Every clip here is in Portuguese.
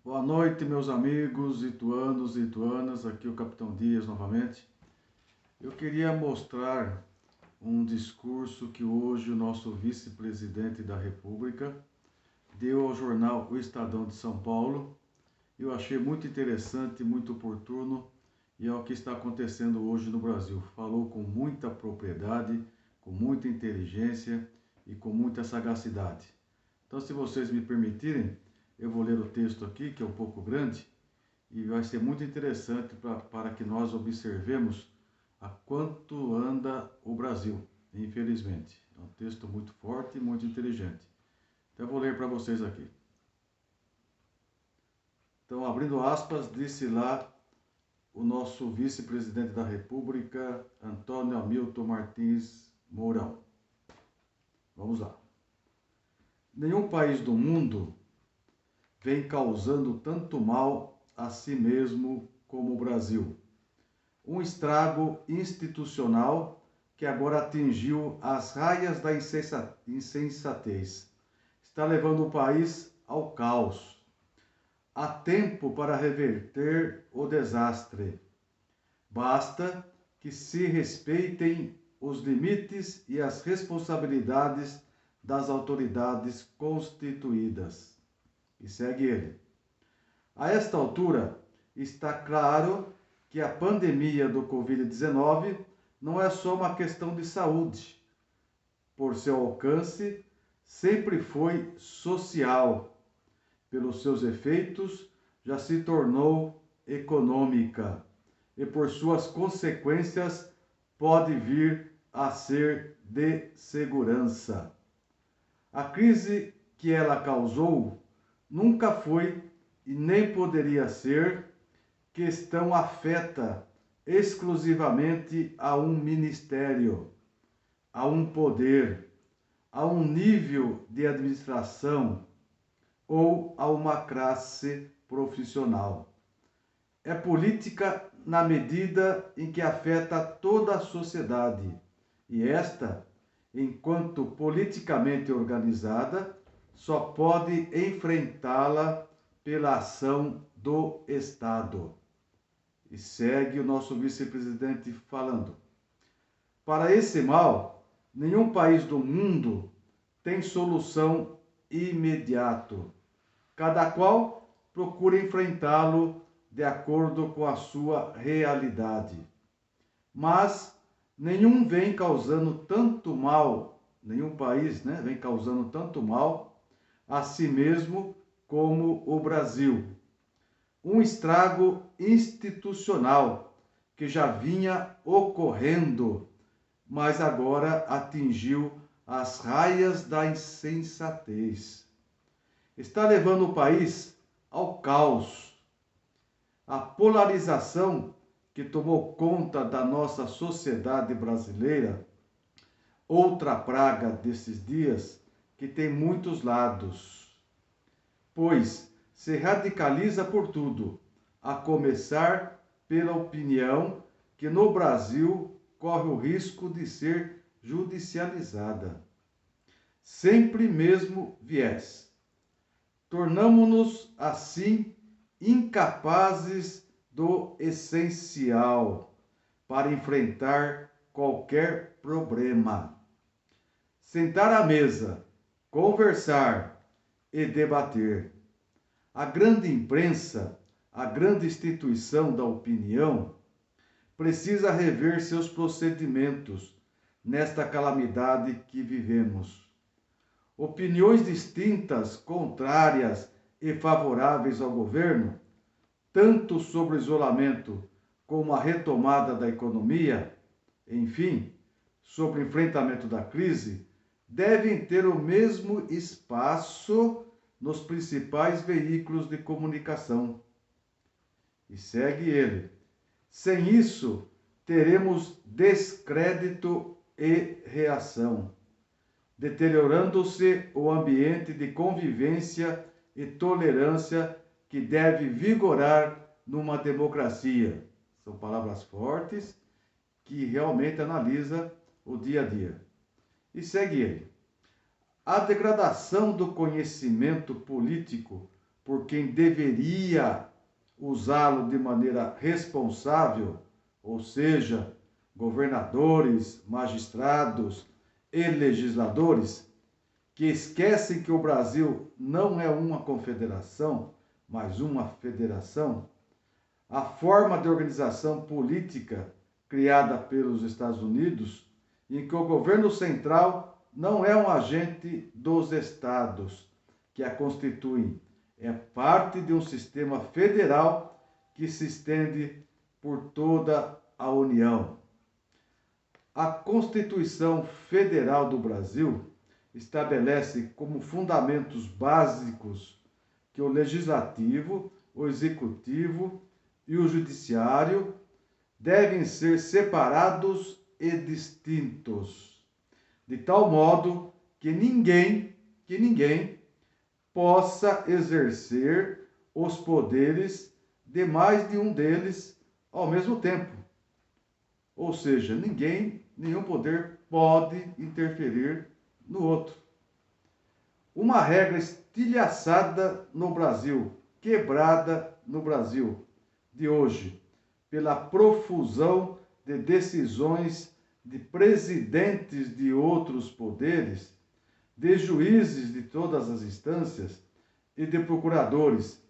Boa noite, meus amigos ituanos e ituanas, aqui é o Capitão Dias novamente. Eu queria mostrar um discurso que hoje o nosso vice-presidente da República deu ao jornal O Estadão de São Paulo. Eu achei muito interessante, muito oportuno e é o que está acontecendo hoje no Brasil. Falou com muita propriedade, com muita inteligência e com muita sagacidade. Então, se vocês me permitirem, eu vou ler o texto aqui, que é um pouco grande, e vai ser muito interessante para que nós observemos a quanto anda o Brasil, infelizmente. É um texto muito forte e muito inteligente. Então, eu vou ler para vocês aqui. Então, abrindo aspas, disse lá o nosso vice-presidente da República, Antônio Hamilton Martins Mourão. Vamos lá. Nenhum país do mundo vem causando tanto mal a si mesmo como o Brasil. Um estrago institucional que agora atingiu as raias da insensatez. Está levando o país ao caos. Há tempo para reverter o desastre. Basta que se respeitem os limites e as responsabilidades das autoridades constituídas. E segue ele. A esta altura, está claro que a pandemia do Covid-19 não é só uma questão de saúde. Por seu alcance, sempre foi social. Pelos seus efeitos, já se tornou econômica. E por suas consequências, pode vir a ser de segurança. A crise que ela causou nunca foi e nem poderia ser questão afeta exclusivamente a um ministério, a um poder, a um nível de administração ou a uma classe profissional. É política na medida em que afeta toda a sociedade e esta, enquanto politicamente organizada, só pode enfrentá-la pela ação do Estado. E segue o nosso vice-presidente falando. Para esse mal, nenhum país do mundo tem solução imediata. Cada qual procura enfrentá-lo de acordo com a sua realidade. Mas nenhum vem causando tanto mal, nenhum país, vem causando tanto mal a si mesmo como o Brasil. Um estrago institucional que já vinha ocorrendo, mas agora atingiu as raias da insensatez. Está levando o país ao caos. A polarização que tomou conta da nossa sociedade brasileira, outra praga desses dias, que tem muitos lados, pois se radicaliza por tudo, a começar pela opinião que no Brasil corre o risco de ser judicializada. Sempre mesmo viés. Tornamo-nos, assim, incapazes do essencial para enfrentar qualquer problema. Sentar à mesa, conversar e debater. A grande imprensa, a grande instituição da opinião, precisa rever seus procedimentos nesta calamidade que vivemos. Opiniões distintas, contrárias e favoráveis ao governo, tanto sobre o isolamento como a retomada da economia, enfim, sobre o enfrentamento da crise, devem ter o mesmo espaço nos principais veículos de comunicação. E segue ele. Sem isso, teremos descrédito e reação, deteriorando-se o ambiente de convivência e tolerância que deve vigorar numa democracia. São palavras fortes que realmente analisa o dia a dia. E segue ele. A degradação do conhecimento político por quem deveria usá-lo de maneira responsável, ou seja, governadores, magistrados e legisladores, que esquecem que o Brasil não é uma confederação, mas uma federação, a forma de organização política criada pelos Estados Unidos, em que o governo central não é um agente dos estados que a constituem, é parte de um sistema federal que se estende por toda a União. A Constituição Federal do Brasil estabelece como fundamentos básicos que o Legislativo, o Executivo e o Judiciário devem ser separados e distintos, de tal modo que ninguém possa exercer os poderes de mais de um deles ao mesmo tempo. Ou seja, nenhum poder pode interferir no outro. Uma regra estilhaçada no Brasil, quebrada no Brasil de hoje, pela profusão de decisões de presidentes de outros poderes, de juízes de todas as instâncias e de procuradores,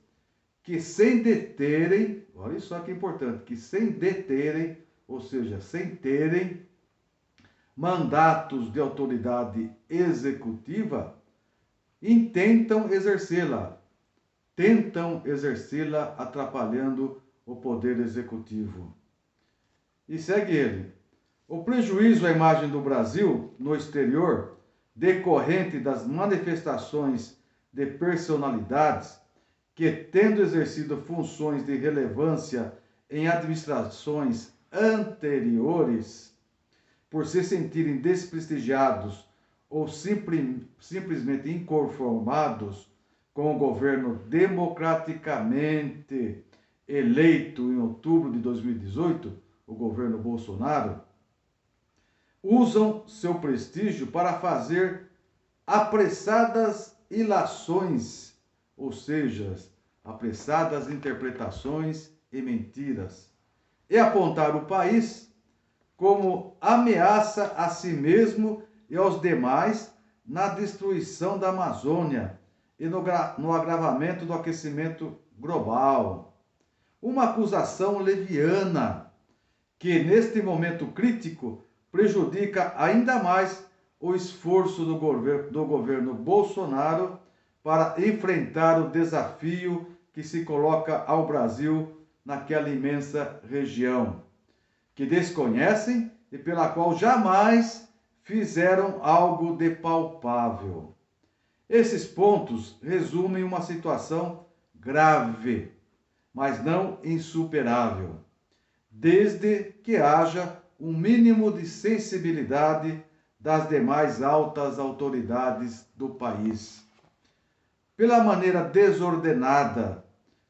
que sem deterem, olha só que importante, que sem deterem, ou seja, sem terem mandatos de autoridade executiva, tentam exercê-la atrapalhando o poder executivo. E segue ele. O prejuízo à imagem do Brasil no exterior, decorrente das manifestações de personalidades que, tendo exercido funções de relevância em administrações anteriores, por se sentirem desprestigiados ou simplesmente inconformados com o governo democraticamente eleito em outubro de 2018, o governo Bolsonaro, usam seu prestígio para fazer apressadas ilações, ou seja, apressadas interpretações e mentiras, e apontar o país como ameaça a si mesmo e aos demais na destruição da Amazônia e no agravamento do aquecimento global. Uma acusação leviana que, neste momento crítico, prejudica ainda mais o esforço do governo Bolsonaro para enfrentar o desafio que se coloca ao Brasil naquela imensa região, que desconhecem e pela qual jamais fizeram algo de palpável. Esses pontos resumem uma situação grave, mas não insuperável, desde que haja um mínimo de sensibilidade das demais altas autoridades do país. Pela maneira desordenada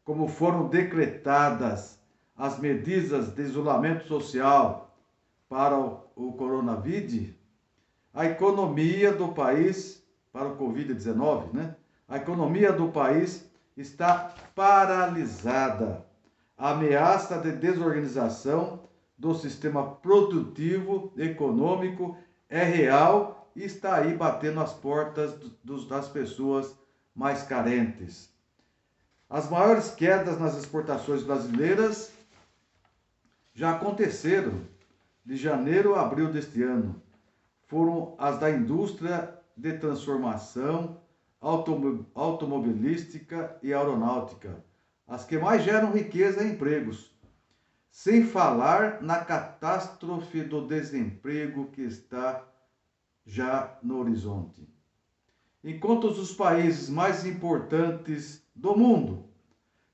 como foram decretadas as medidas de isolamento social para o coronavírus, a economia do país, para o Covid-19, né? A economia do país está paralisada. A ameaça de desorganização do sistema produtivo, econômico, é real e está aí batendo as portas das pessoas mais carentes. As maiores quedas nas exportações brasileiras já aconteceram de janeiro a abril deste ano. Foram as da indústria de transformação, automobilística e aeronáutica, as que mais geram riqueza e empregos, sem falar na catástrofe do desemprego que está já no horizonte. Enquanto os países mais importantes do mundo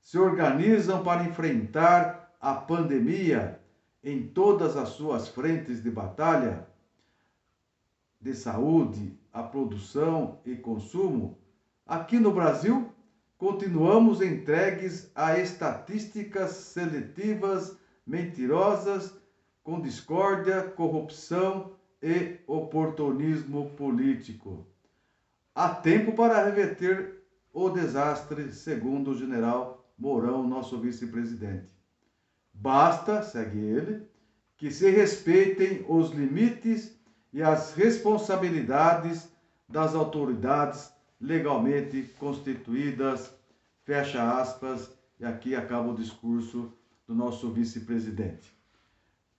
se organizam para enfrentar a pandemia em todas as suas frentes de batalha, de saúde, a produção e consumo, aqui no Brasil continuamos entregues a estatísticas seletivas, mentirosas, com discórdia, corrupção e oportunismo político. Há tempo para reverter o desastre, segundo o general Mourão, nosso vice-presidente. Basta, segue ele, que se respeitem os limites e as responsabilidades das autoridades legalmente constituídas, fecha aspas, e aqui acaba o discurso do nosso vice-presidente.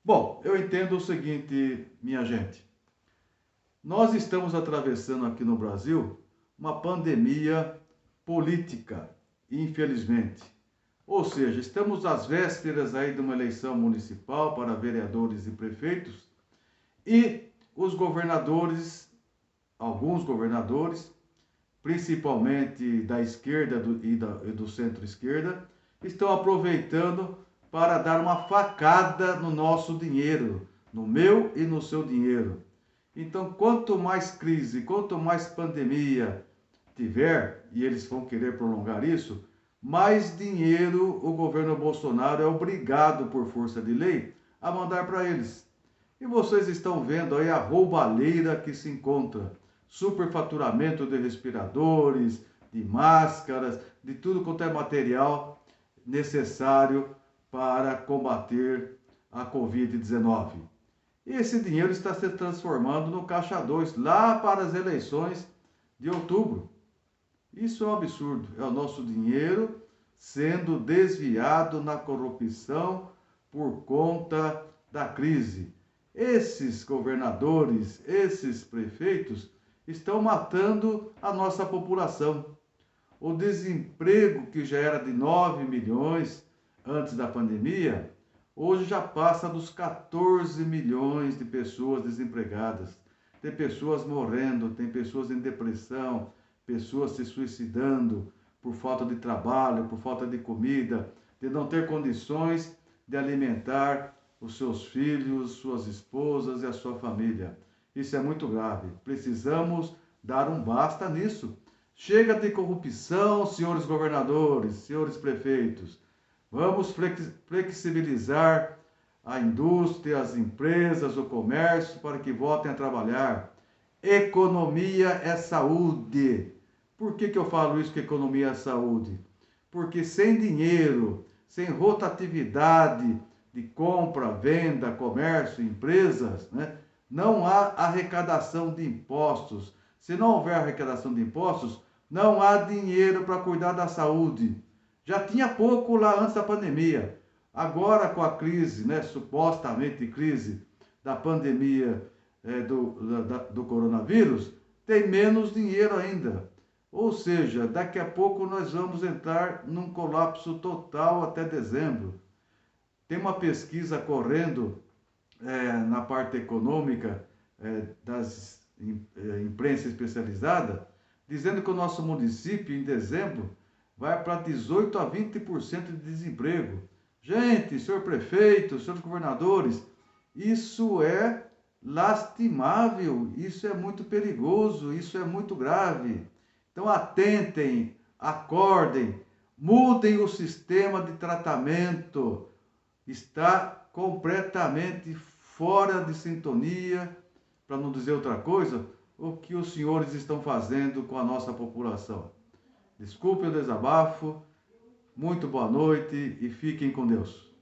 Bom, eu entendo o seguinte, minha gente. Nós estamos atravessando aqui no Brasil uma pandemia política, infelizmente. Ou seja, estamos às vésperas aí de uma eleição municipal para vereadores e prefeitos e os governadores, alguns governadores, principalmente da esquerda e do centro-esquerda, estão aproveitando para dar uma facada no nosso dinheiro, no meu e no seu dinheiro. Então, quanto mais crise, quanto mais pandemia tiver, e eles vão querer prolongar isso, mais dinheiro o governo Bolsonaro é obrigado, por força de lei, a mandar para eles. E vocês estão vendo aí a roubalheira que se encontra. Superfaturamento de respiradores, de máscaras, de tudo quanto é material necessário para combater a Covid-19. E esse dinheiro está se transformando no Caixa 2, lá para as eleições de outubro. Isso é um absurdo. É o nosso dinheiro sendo desviado na corrupção por conta da crise. Esses governadores, esses prefeitos estão matando a nossa população. O desemprego, que já era de 9 milhões antes da pandemia, hoje já passa dos 14 milhões de pessoas desempregadas. Tem pessoas morrendo, tem pessoas em depressão, pessoas se suicidando por falta de trabalho, por falta de comida, de não ter condições de alimentar os seus filhos, suas esposas e a sua família. Isso é muito grave. Precisamos dar um basta nisso. Chega de corrupção, senhores governadores, senhores prefeitos. Vamos flexibilizar a indústria, as empresas, o comércio, para que voltem a trabalhar. Economia é saúde. Por que eu falo isso, que economia é saúde? Porque sem dinheiro, sem rotatividade de compra, venda, comércio, empresas, né, não há arrecadação de impostos. Se não houver arrecadação de impostos, não há dinheiro para cuidar da saúde. Já tinha pouco lá antes da pandemia. Agora, com a crise, né, supostamente crise da pandemia do coronavírus, tem menos dinheiro ainda. Ou seja, daqui a pouco nós vamos entrar num colapso total até dezembro. Tem uma pesquisa correndo na parte econômica das imprensa especializada, dizendo que o nosso município, em dezembro, vai para 18 a 20% de desemprego. Gente, senhor prefeito, senhores governadores, isso é lastimável, isso é muito perigoso, isso é muito grave. Então atentem, acordem, mudem o sistema de tratamento. Está completamente fora de sintonia, para não dizer outra coisa, o que os senhores estão fazendo com a nossa população. Desculpe o desabafo, muito boa noite e fiquem com Deus.